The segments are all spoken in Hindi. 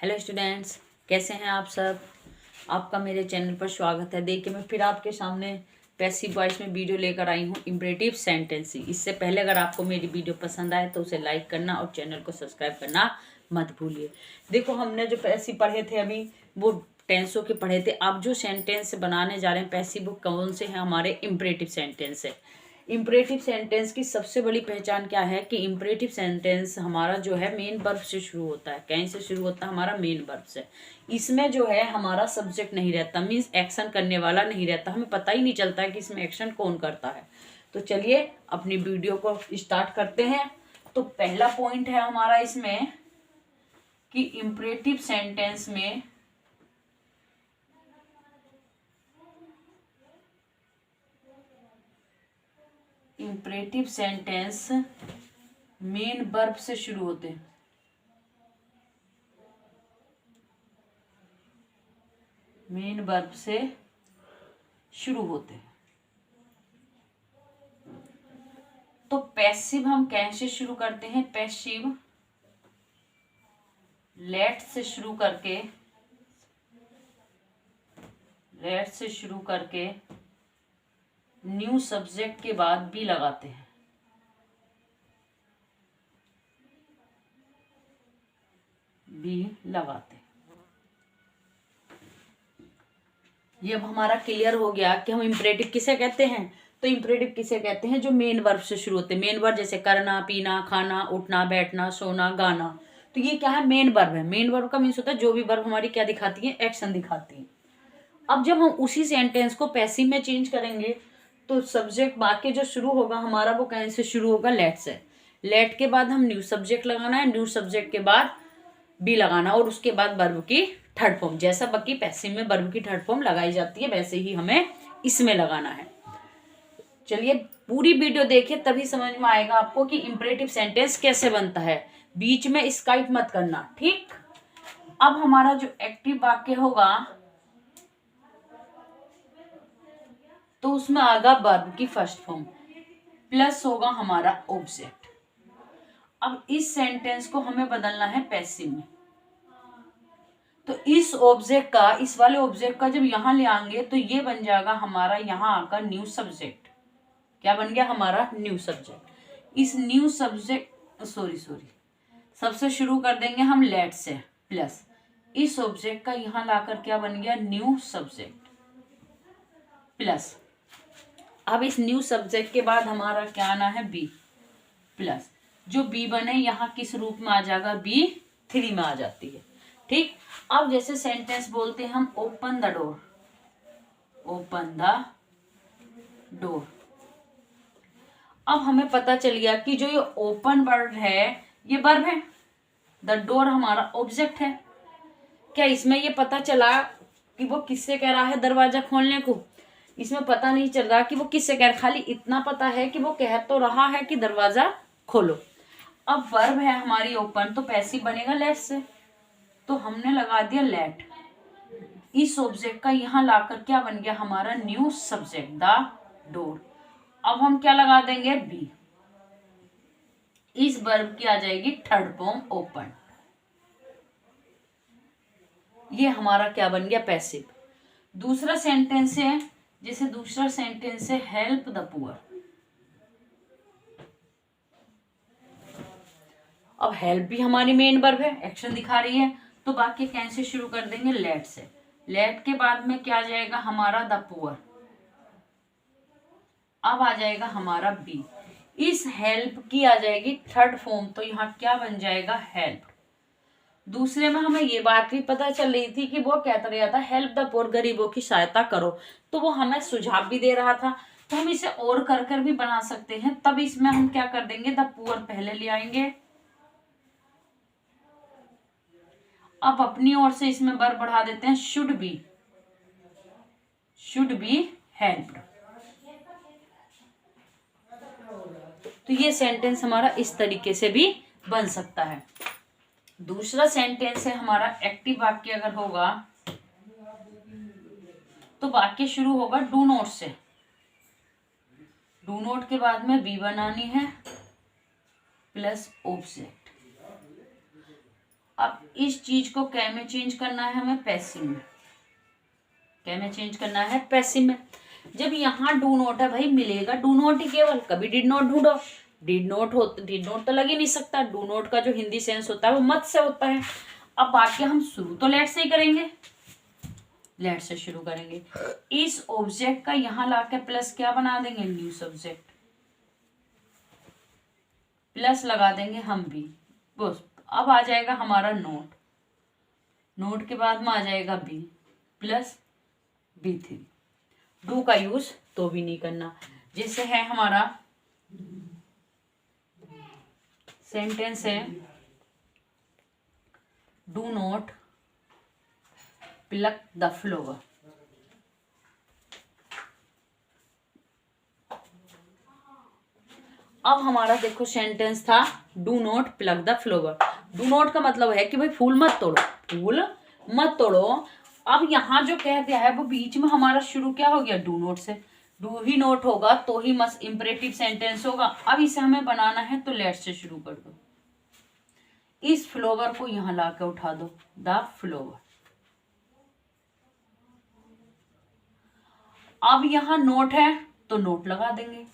हेलो स्टूडेंट्स, कैसे हैं आप सब। आपका मेरे चैनल पर स्वागत है। देखिए, मैं फिर आपके सामने पैसिव वॉइस में वीडियो लेकर आई हूँ इम्परेटिव सेंटेंस। इससे पहले अगर आपको मेरी वीडियो पसंद आए तो उसे लाइक करना और चैनल को सब्सक्राइब करना मत भूलिए। देखो, हमने जो पैसिव पढ़े थे अभी वो टेंसों के पढ़े थे। अब जो सेंटेंस बनाने जा रहे हैं पैसिव, वो कौन से हैं? हमारे इम्परेटिव सेंटेंस है। इम्परेटिव सेंटेंस की सबसे बड़ी पहचान क्या है कि इम्परेटिव सेंटेंस हमारा जो है मेन वर्ब से शुरू होता है। कहीं से शुरू होता है? हमारा मेन वर्ब से। इसमें जो है हमारा सब्जेक्ट नहीं रहता, मीन्स एक्शन करने वाला नहीं रहता। हमें पता ही नहीं चलता है कि इसमें एक्शन कौन करता है। तो चलिए अपनी वीडियो को स्टार्ट करते हैं। तो पहला पॉइंट है हमारा इसमें कि इम्परेटिव सेंटेंस में इम्परेटिव सेंटेंस मेन वर्ब से शुरू होते हैं। मेन वर्ब से शुरू होते हैं। तो पैसिव हम कैसे शुरू करते हैं? पैसिव लेट से शुरू करके न्यू सब्जेक्ट के बाद बी लगाते हैं। ये अब हमारा क्लियर हो गया कि हम इम्परेटिव किसे कहते हैं। तो इम्परेटिव किसे कहते हैं? जो मेन वर्ब से शुरू होते हैं। मेन वर्ब जैसे करना, पीना, खाना, उठना, बैठना, सोना, गाना। तो ये क्या है? मेन वर्ब है। मेन वर्ब का मीन्स होता है जो भी वर्ब हमारी क्या दिखाती है? एक्शन दिखाती है। अब जब हम उसी सेंटेंस को पैसिव में चेंज करेंगे तो सब्जेक्ट वाक्य जो शुरू होगा हमारा वो कहीं से शुरू होगा? लेट से। लेट के बाद हम न्यू सब्जेक्ट लगाना है, न्यू सब्जेक्ट के बाद बी लगाना और उसके बाद वर्ब की थर्ड फॉर्म। जैसा बाकी पैसिव में वर्ब की थर्ड फॉर्म लगाई जाती है वैसे ही हमें इसमें लगाना है। चलिए पूरी वीडियो देखिए, तभी समझ में आएगा आपको कि इम्परेटिव सेंटेंस कैसे बनता है। बीच में स्काइप मत करना, ठीक। अब हमारा जो एक्टिव वाक्य होगा तो उसमें आएगा वर्ब की फर्स्ट फॉर्म प्लस होगा हमारा ऑब्जेक्ट। अब इस सेंटेंस को हमें बदलना है पैसिव में। तो इस ऑब्जेक्ट का, इस वाले ऑब्जेक्ट का जब यहां ले आएंगे तो ये बन जाएगा हमारा यहां आकर न्यू सब्जेक्ट। क्या बन गया? हमारा न्यू सब्जेक्ट। इस न्यू सब्जेक्ट सबसे शुरू कर देंगे हम लेट से प्लस इस ऑब्जेक्ट का यहां लाकर क्या बन गया? New subject plus. अब इस न्यू सब्जेक्ट के बाद हमारा क्या आना है? B plus. जो बी बने यहाँ किस रूप में आ जाएगा? B3 में आ जाती है, ठीक। अब जैसे सेंटेंस बोलते हैं हम ओपन द डोर, अब हमें पता चल गया कि जो ये ओपन वर्ड है ये वर्ब है, द डोर हमारा ऑब्जेक्ट है। क्या इसमें ये पता चला कि वो किससे कह रहा है दरवाजा खोलने को? इसमें पता नहीं चल रहा कि वो किससे कह रहा है, खाली इतना पता है कि वो कह तो रहा है कि दरवाजा खोलो। अब वर्ब है हमारी ओपन, तो पैसिव बनेगा लेट से, तो हमने लगा दिया लेट। इस ऑब्जेक्ट का यहां लाकर क्या बन गया? हमारा न्यू सब्जेक्ट द डोर। अब हम क्या लगा देंगे? बी। इस वर्ब की आ जाएगी थर्ड फॉर्म ओपन। ये हमारा क्या बन गया? पैसिव। दूसरा सेंटेंस है, जैसे दूसरा सेंटेंस है हेल्प द पुअर। अब हेल्प भी हमारी मेन वर्ब है, एक्शन दिखा रही है, तो वाक्य कैसे शुरू कर देंगे? लेट से। लेट के बाद में क्या आ जाएगा? हमारा द पुअर। अब आ जाएगा हमारा बी। इस हेल्प की आ जाएगी थर्ड फॉर्म, तो यहाँ क्या बन जाएगा? हेल्प। दूसरे में हमें ये बात भी पता चल रही थी कि वो कहता रहा था हेल्प द पुअर, गरीबों की सहायता करो, तो वो हमें सुझाव भी दे रहा था। तो हम इसे और कर भी बना सकते हैं। तब इसमें हम क्या कर देंगे? द पुअर पहले ले आएंगे। अब अपनी ओर से इसमें वर्ब बढ़ा देते हैं शुड बी हेल्प्ड। तो ये सेंटेंस हमारा इस तरीके से भी बन सकता है। दूसरा सेंटेंस है हमारा एक्टिव वाक्य अगर होगा तो वाक्य शुरू होगा डू नॉट से। डू नॉट के बाद में बी बनानी है प्लस ऑब्जेक्ट। अब इस चीज को क्या में चेंज करना है हमें, पैसिव में। क्या में चेंज करना है, पैसिव में। जब यहाँ डू नॉट है भाई, मिलेगा डू नॉट ही केवल, कभी डिड नॉट ढूंढो। डिड नॉट तो लग ही नहीं सकता। डू नॉट का जो हिंदी सेंस होता है वो मत से होता है। अब वाक्य हम शुरू तो लेट से ही करेंगे, लेट से शुरू करेंगे। इस ऑब्जेक्ट का यहाँ लाके प्लस क्या बना देंगे, न्यू सब्जेक्ट, प्लस लगा देंगे हम भी, बस। अब आ जाएगा हमारा नोट, नोट के बाद में आ जाएगा बी प्लस B3। डू का यूज तो भी नहीं करना। जैसे है हमारा सेंटेंस है, do not plug the flower. अब हमारा देखो सेंटेंस था, do not plug the flower. Do not का मतलब है कि भाई फूल मत तोड़ो, फूल मत तोड़ो। अब यहाँ जो कह दिया है वो बीच में हमारा शुरू क्या हो गया, डू नॉट से। डू ही नॉट होगा तो ही मस्त इंपरेटिव सेंटेंस होगा। अब इसे हमें बनाना है तो लेट से शुरू कर दो। इस फ्लावर को यहाँ लाके उठा दो, द फ्लावर। अब यहाँ नोट है तो नोट लगा देंगे।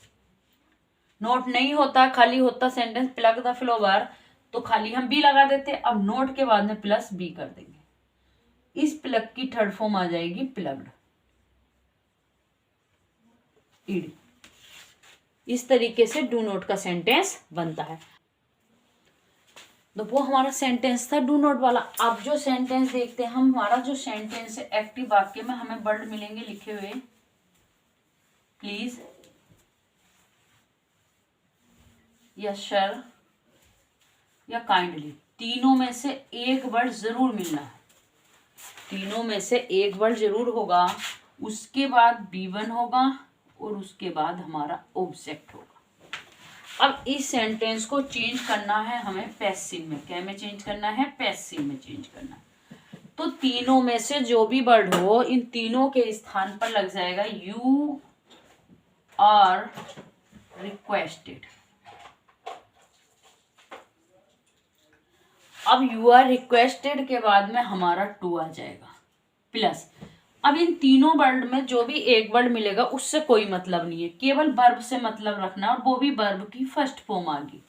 नोट नहीं होता, खाली होता सेंटेंस प्लग द फ्लावर, तो खाली हम बी लगा देते। अब नोट के बाद में प्लस बी कर देंगे। इस प्लग की थर्ड फॉर्म आ जाएगी प्लग्ड, ईडी। इस तरीके से डू नोट का सेंटेंस बनता है। तो वो हमारा सेंटेंस था डू नोट वाला। अब जो सेंटेंस देखते हैं हम, हमारा जो सेंटेंस है एक्टिव वाक्य में हमें वर्ड मिलेंगे लिखे हुए, प्लीज या सर या काइंडली। तीनों में से एक वर्ड जरूर मिलना है, तीनों में से एक वर्ड जरूर होगा। उसके बाद B1 होगा और उसके बाद हमारा ऑब्जेक्ट होगा। अब इस सेंटेंस को चेंज करना है हमें पैसिव में। क्या में चेंज करना है, पैसिव में चेंज करना है। तो तीनों में से जो भी वर्ड हो, इन तीनों के स्थान पर लग जाएगा यू आर रिक्वेस्टेड। अब यू आर रिक्वेस्टेड के बाद में हमारा टू आ जाएगा प्लस। अब इन तीनों वर्ड में जो भी एक वर्ड मिलेगा उससे कोई मतलब नहीं है, केवल वर्ब से मतलब रखना, और वो भी वर्ब की फर्स्ट फॉर्म आ गई।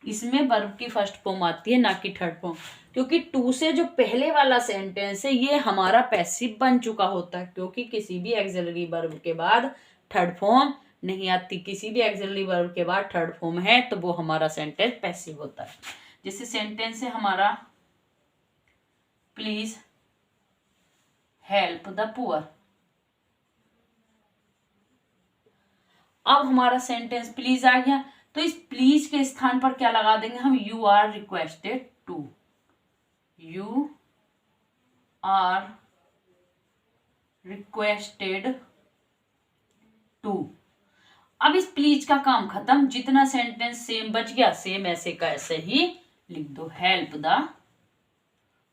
इसमें वर्ब की फर्स्ट फॉर्म आती है, ना कि थर्ड फॉर्म, क्योंकि टू से जो पहले वाला सेंटेंस है ये हमारा पैसिव बन चुका होता है। क्योंकि किसी भी एक्सिलरी वर्ब के बाद थर्ड फॉर्म नहीं आती, किसी भी एक्सिलरी वर्ब के बाद थर्ड फॉर्म है तो वो हमारा सेंटेंस पैसिव होता है। जैसे सेंटेंस है हमारा, प्लीज हेल्प द पुअर। अब हमारा सेंटेंस प्लीज आ गया, तो इस प्लीज के स्थान पर क्या लगा देंगे हम, you are requested to. You are requested to. अब इस प्लीज का काम खत्म, जितना सेंटेंस सेम बच गया सेम ऐसे का ऐसे ही लिख दो, हेल्प द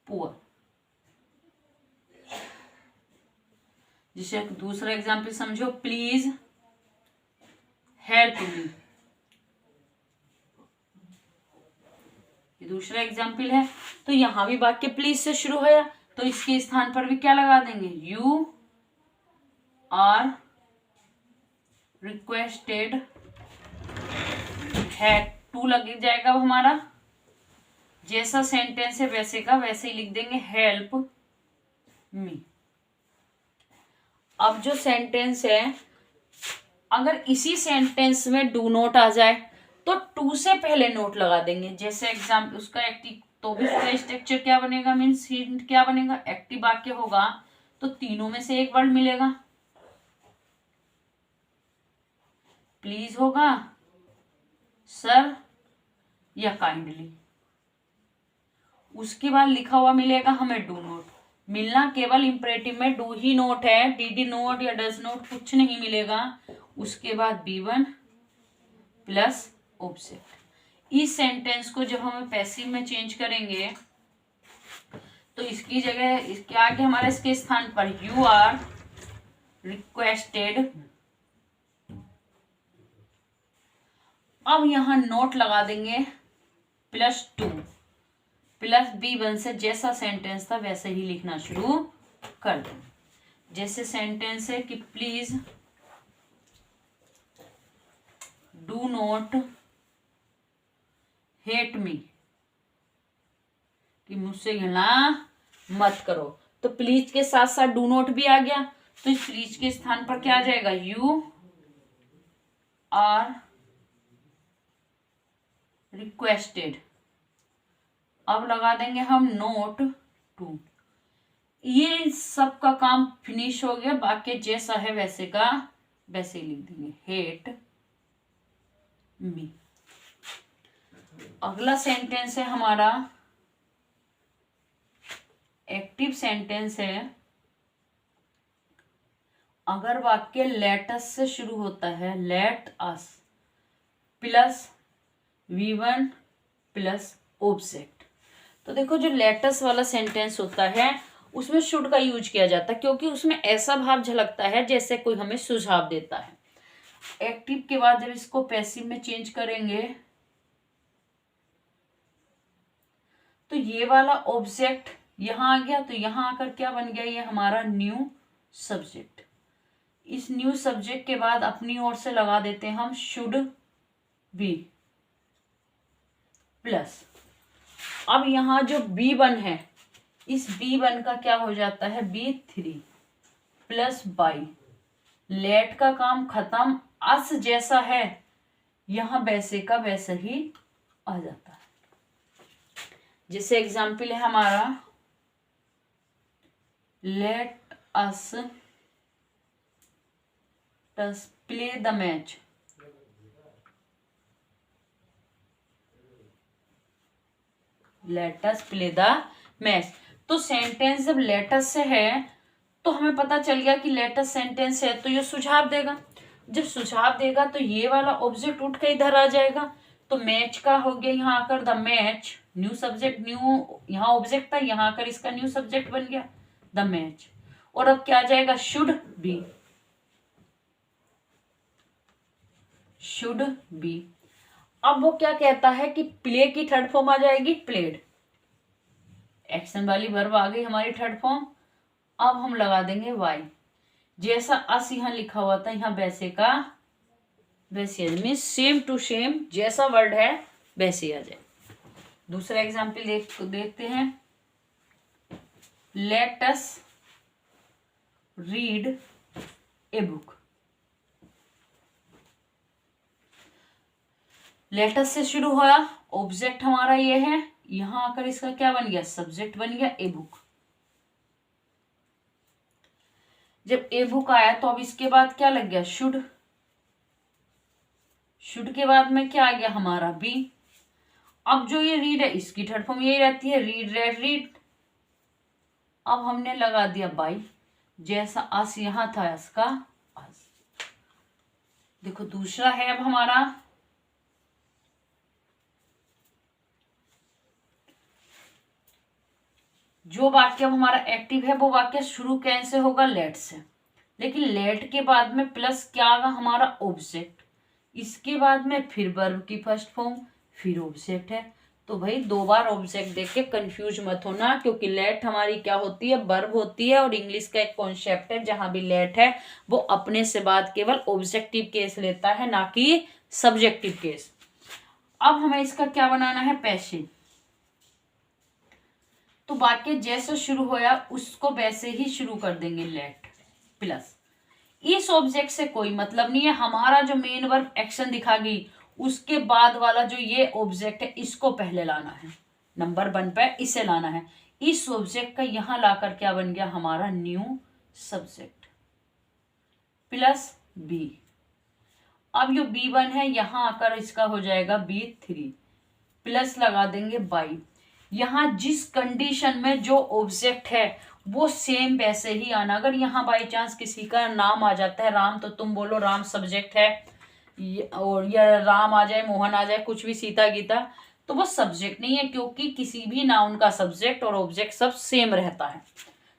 पुअर। जिसे दूसरा एग्जाम्पल समझो, प्लीज हेल्प मी। ये दूसरा एग्जाम्पल है। तो यहां भी वाक्य प्लीज से शुरू होया, तो इसके स्थान पर भी क्या लगा देंगे, यू आर रिक्वेस्टेड है, टू लग जाएगा वो हमारा। जैसा सेंटेंस है वैसे का वैसे ही लिख देंगे, हेल्प मी। अब जो सेंटेंस है, अगर इसी सेंटेंस में डू नोट आ जाए तो टू से पहले नोट लगा देंगे। जैसे एग्जाम्पल उसका एक्टिव, तो भी उसका स्ट्रक्चर क्या बनेगा, मीन्स हिंट क्या बनेगा, एक्टिव वाक्य होगा तो तीनों में से एक वर्ड मिलेगा, प्लीज होगा, सर या काइंडली। उसके बाद लिखा हुआ मिलेगा हमें डू नोट। मिलना केवल इंपरेटिव में डू ही नोट है, डीडी नोट या डज नोट कुछ नहीं मिलेगा। उसके बाद B1 प्लस ऑब्जेक्ट। इस सेंटेंस को जब हमें पैसिव में चेंज करेंगे तो इसकी जगह इसके आगे हमारा इसके स्थान पर यू आर रिक्वेस्टेड। अब यहां नोट लगा देंगे +2। प्लस B1 से जैसा सेंटेंस था वैसे ही लिखना शुरू कर दें। जैसे सेंटेंस है कि please do not hate me, कि मुझसे घृणा मत करो। तो प्लीज के साथ साथ डू नॉट भी आ गया, तो इस प्लीज के स्थान पर क्या आ जाएगा, यू आर रिक्वेस्टेड। अब लगा देंगे हम नोट टू। ये सब का काम फिनिश हो गया, बाकी जैसा है वैसे का वैसे ही लिख देंगे, हेट मी। अगला सेंटेंस है हमारा एक्टिव सेंटेंस है। अगर वाक्य लेट अस से शुरू होता है, let us plus V1 plus object, तो देखो जो लेटस वाला सेंटेंस होता है उसमें शुड का यूज किया जाता है, क्योंकि उसमें ऐसा भाव झलकता है जैसे कोई हमें सुझाव देता है। एक्टिव के बाद जब इसको पैसिव में चेंज करेंगे तो ये वाला ऑब्जेक्ट यहां आ गया, तो यहां आकर क्या बन गया, ये हमारा न्यू सब्जेक्ट। इस न्यू सब्जेक्ट के बाद अपनी ओर से लगा देते हैं हम शुड बी प्लस। अब यहां जो B1 है, इस B1 का क्या हो जाता है, B3 प्लस बाई। लेट का काम खत्म, अस जैसा है यहां वैसे का वैसे ही आ जाता है। जैसे एग्जाम्पल है हमारा let us play the match. Let us play the match. तो सेंटेंस जब लेटस से है तो हमें पता चल गया कि लेटस सेंटेंस है, तो ये सुझाव देगा। जब सुझाव देगा तो ये वाला ऑब्जेक्ट उठ के इधर आ जाएगा, तो मैच का हो गया यहाँ आकर the match, new subject, new यहाँ ऑब्जेक्ट था, यहाँ आकर इसका न्यू सब्जेक्ट बन गया द मैच। और अब क्या आ जाएगा, शुड बी, शुड बी। अब वो क्या कहता है कि प्ले की थर्ड फॉर्म आ जाएगी प्लेड। एक्शन वाली वर्ब आ गई हमारी थर्ड फॉर्म। अब हम लगा देंगे वाई, जैसा अस यहाँ लिखा हुआ था यहाँ वैसे का वैसे, मीन्स सेम टू सेम, जैसा वर्ड है वैसे आ जाए। दूसरा एग्जाम्पल देखते हैं। Let us read a book. Let us से शुरू हुआ, ऑब्जेक्ट हमारा ये है, यहां आकर इसका क्या बन गया, सब्जेक्ट बन गया ए बुक। जब ए बुक आया तो अब इसके बाद क्या लग गया, शुड। शुड के बाद में क्या आ गया हमारा बी। अब जो ये रीड है इसकी थर्ड फॉर्म यही रहती है, रीड रेड रीड। अब हमने लगा दिया बाई, जैसा अस यहां था इसका अस। देखो दूसरा है अब हमारा जो वाक्य अब हमारा एक्टिव है वो वाक्य शुरू कैसे होगा, लेट से, लेकिन लेट के बाद में प्लस क्या आगा हमारा ऑब्जेक्ट, इसके बाद में फिर वर्ब की फर्स्ट फॉर्म फिर ऑब्जेक्ट है। तो भाई दो बार ऑब्जेक्ट देख के कंफ्यूज मत होना, क्योंकि लेट हमारी क्या होती है, वर्ब होती है। और इंग्लिश का एक कॉन्सेप्ट है जहां भी लेट है वो अपने से बाद केवल ऑब्जेक्टिव केस लेता है, ना कि सब्जेक्टिव केस। अब हमें इसका क्या बनाना है, पैसिव। तो वाक्य जैसे शुरू होया उसको वैसे ही शुरू कर देंगे, लेट प्लस। इस ऑब्जेक्ट से कोई मतलब नहीं है, हमारा जो मेन वर्ब एक्शन दिखा गई उसके बाद वाला जो ये ऑब्जेक्ट है इसको पहले लाना है, नंबर 1 पे इसे लाना है। इस ऑब्जेक्ट का यहां लाकर क्या बन गया हमारा न्यू सब्जेक्ट प्लस बी। अब जो B1 है यहां आकर इसका हो जाएगा B3 प्लस लगा देंगे बाई। यहां जिस कंडीशन में जो ऑब्जेक्ट है वो सेम वैसे ही आना। अगर यहाँ बाई चांस किसी का नाम आ जाता है राम, तो तुम बोलो राम सब्जेक्ट है, और या राम आ जाए, मोहन आ जाए, कुछ भी, सीता गीता, तो वो सब्जेक्ट नहीं है, क्योंकि किसी भी नाउन का सब्जेक्ट और ऑब्जेक्ट सब सेम रहता है।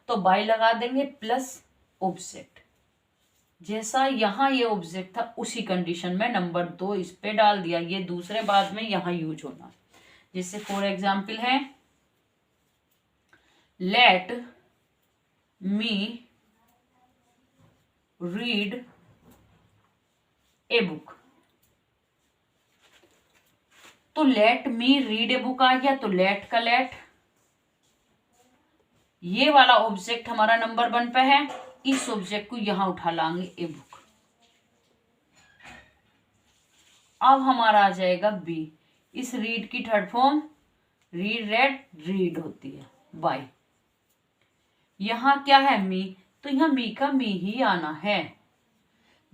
तो बाई लगा देंगे प्लस ऑब्जेक्ट, जैसा यहाँ ये ऑब्जेक्ट था उसी कंडीशन में नंबर 2 इस पे डाल दिया। ये दूसरे बाद में यहाँ यूज होना। जैसे फॉर एग्जाम्पल है let me read a book. तो let me read a book आ गया, तो लेट का लेट, ये वाला ऑब्जेक्ट हमारा नंबर 1 पे है, इस ऑब्जेक्ट को यहां उठा लाएंगे ए बुक। अब हमारा आ जाएगा बी। इस रीड की third form read red read होती है बाय। यहां क्या है मी, तो यहां मी का मी ही आना है।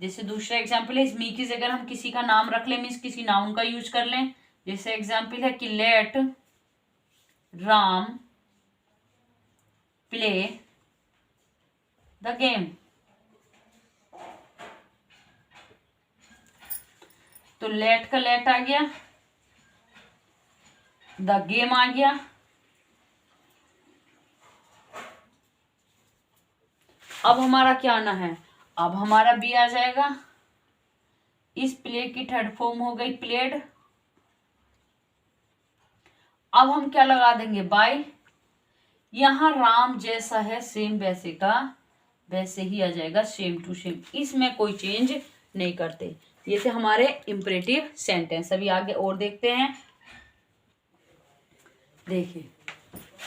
जैसे दूसरा एग्जाम्पल है, इस मी की जगह हम किसी का नाम रख लें, मीन्स किसी नाउन का यूज कर लें। जैसे एग्जाम्पल है कि let Ram play the game. तो लेट का लेट आ गया, द गेम आ गया। अब हमारा क्या आना है, अब हमारा बी आ जाएगा। इस प्ले की थर्ड फॉर्म हो गई प्लेड। अब हम क्या लगा देंगे बाय। यहां राम जैसा है सेम वैसे का वैसे ही आ जाएगा, सेम टू सेम, इसमें कोई चेंज नहीं करते। ये थे हमारे इंपरेटिव सेंटेंस। अभी आगे और देखते हैं। देखिए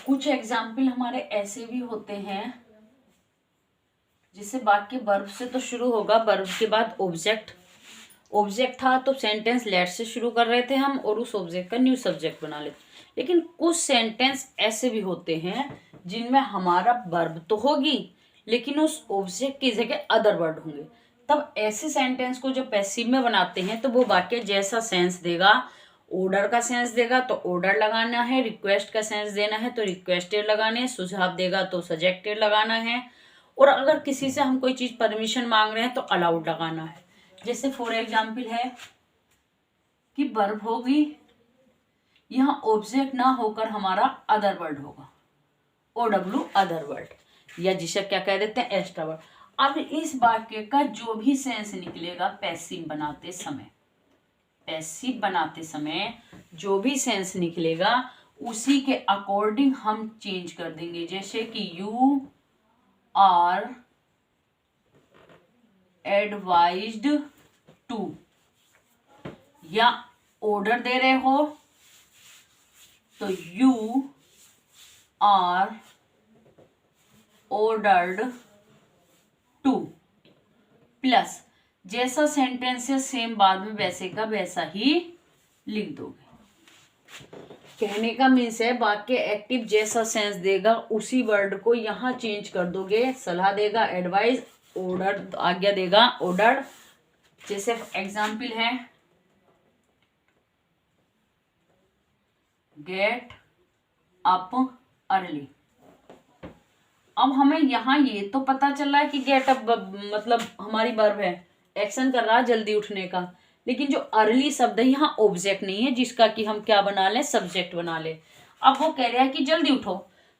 कुछ एग्जाम्पल हमारे ऐसे भी होते हैं जिससे वाक्य वर्ब से तो शुरू होगा, वर्ब के बाद ऑब्जेक्ट था, तो सेंटेंस लेट से शुरू कर रहे थे हम और उस ऑब्जेक्ट का न्यू सब्जेक्ट बना लेते। लेकिन कुछ सेंटेंस ऐसे भी होते हैं जिनमें हमारा वर्ब तो होगी लेकिन उस ऑब्जेक्ट की जगह अदर वर्ड होंगे। तब ऐसे सेंटेंस को जब पैसिव में बनाते हैं तो वो वाक्य जैसा सेंस देगा, ऑर्डर का सेंस देगा तो ऑर्डर लगाना है, रिक्वेस्ट का सेंस देना है तो रिक्वेस्टेड लगाने, सुझाव देगा तो सजेक्टेड लगाना है, और अगर किसी से हम कोई चीज परमिशन मांग रहे हैं तो अलाउड लगाना है। जैसे फॉर एग्जाम्पल है कि वर्ब होगी, यहां ऑब्जेक्ट ना होकर हमारा अदर वर्ड होगा, OW अदर वर्ड, या जिसे क्या कह देते हैं एक्स्ट्रा वर्ड। अब इस वाक्य का जो भी सेंस निकलेगा पैसिव बनाते समय जो भी सेंस निकलेगा उसी के अकॉर्डिंग हम चेंज कर देंगे। जैसे कि यू आर एडवाइज्ड टू, या ऑर्डर दे रहे हो तो you are ordered to, plus जैसा सेंटेंस है सेम बाद में वैसे का वैसा ही लिख दोगे। कहने का मीन्स है वाक्य एक्टिव जैसा सेंस देगा उसी वर्ड को यहां चेंज कर दोगे। सलाह देगा एडवाइस, ऑर्डर आज्ञा देगा ऑर्डर। जैसे एग्जाम्पल है गेट अप अर्ली। अब हमें यहाँ ये तो पता चल रहा है कि गेट अप मतलब हमारी वर्ब है, एक्शन कर रहा है जल्दी उठने का, लेकिन जो अर्ली शब्द है यहाँ ऑब्जेक्ट नहीं है जिसका कि हम क्या बना लें, सब्जेक्ट बना ले। अब वो कह रहा है कि जल्दी उठो,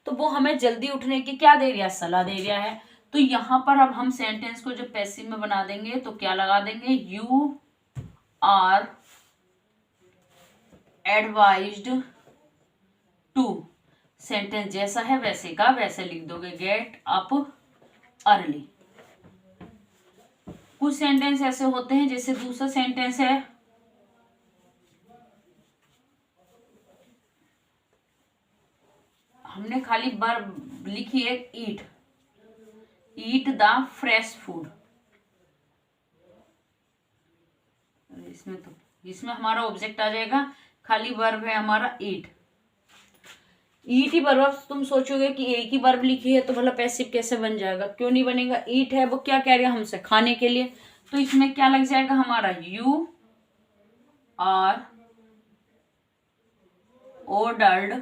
तो वो हमें जल्दी उठने की क्या दे रहा है, सलाह दे रहा है। तो यहाँ पर अब हम सेंटेंस को जब पैसिव में बना देंगे तो क्या लगा देंगे, you are advised to, sentence जैसा है वैसे का वैसे लिख दोगे, गेट अप अर्ली। कुछ सेंटेंस ऐसे होते हैं, जैसे दूसरा सेंटेंस है हमने खाली वर्ब लिखी है ईट द फ्रेश फूड। इसमें हमारा ऑब्जेक्ट आ जाएगा, खाली वर्ब है हमारा ईट ही वर्ब। तुम सोचोगे कि एक ही वर्ब लिखी है तो भला पैसिव कैसे बन जाएगा, क्यों नहीं बनेगा। ईट है वो क्या कह रहे हैं हमसे, खाने के लिए, तो इसमें क्या लग जाएगा हमारा, you are ordered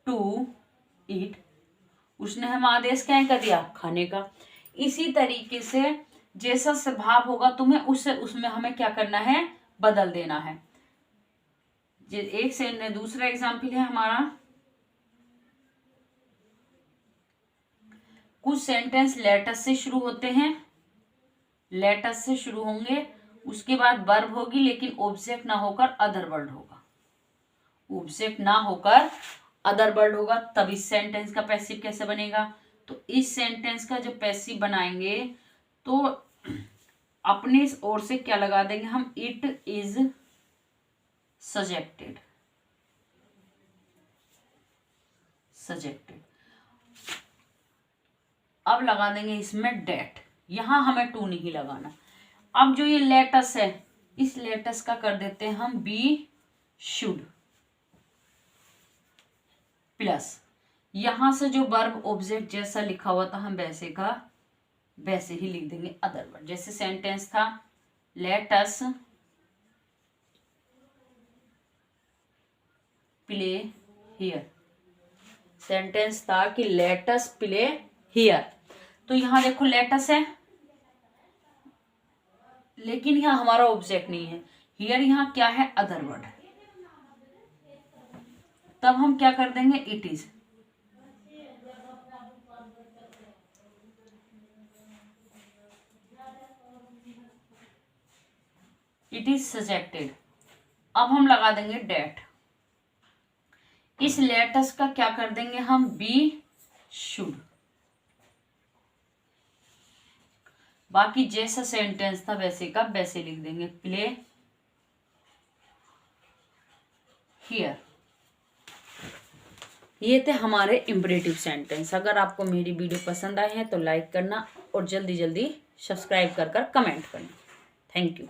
to eat. उसने हम आदेश क्या कर दिया, खाने का। इसी तरीके से जैसा स्वभाव होगा तुम्हें उसमें हमें क्या करना है, बदल देना है। एक से दूसरा एग्जाम्पल है हमारा, कुछ सेंटेंस लेटस से शुरू होते हैं, लेटस से शुरू होंगे, उसके बाद वर्ब होगी लेकिन ऑब्जेक्ट ना होकर अदर वर्ड होगा, ऑब्जेक्ट ना होकर अदर वर्ड होगा तब इस सेंटेंस का पैसिव कैसे बनेगा। तो इस सेंटेंस का जब पैसिव बनाएंगे तो अपनी ओर से क्या लगा देंगे हम, इट इज सजेक्टेड। अब लगा देंगे इसमें डेट, यहां हमें टू नहीं लगाना। अब जो ये लेटस है, इस लेटस का कर देते हैं हम बी शुड प्लस, यहां से जो वर्ब ऑब्जेक्ट जैसा लिखा हुआ था हम वैसे का वैसे ही लिख देंगे अदर वर्ड। जैसे सेंटेंस था let us play here, sentence था कि लेट अस प्ले हियर, तो यहां देखो लेट अस है लेकिन यहां हमारा ऑब्जेक्ट नहीं है, हियर यहां क्या है, अदर वर्ड। तब हम क्या कर देंगे, it is. It is subjected. अब हम लगा देंगे डेट, इस लेटस का क्या कर देंगे हम, बी शुड। बाकी जैसा सेंटेंस था वैसे का वैसे लिख देंगे, प्ले हियर। ये थे हमारे इम्परेटिव सेंटेंस। अगर आपको मेरी वीडियो पसंद आए हैं तो लाइक करना और जल्दी जल्दी सब्सक्राइब कर कमेंट करना। Thank you.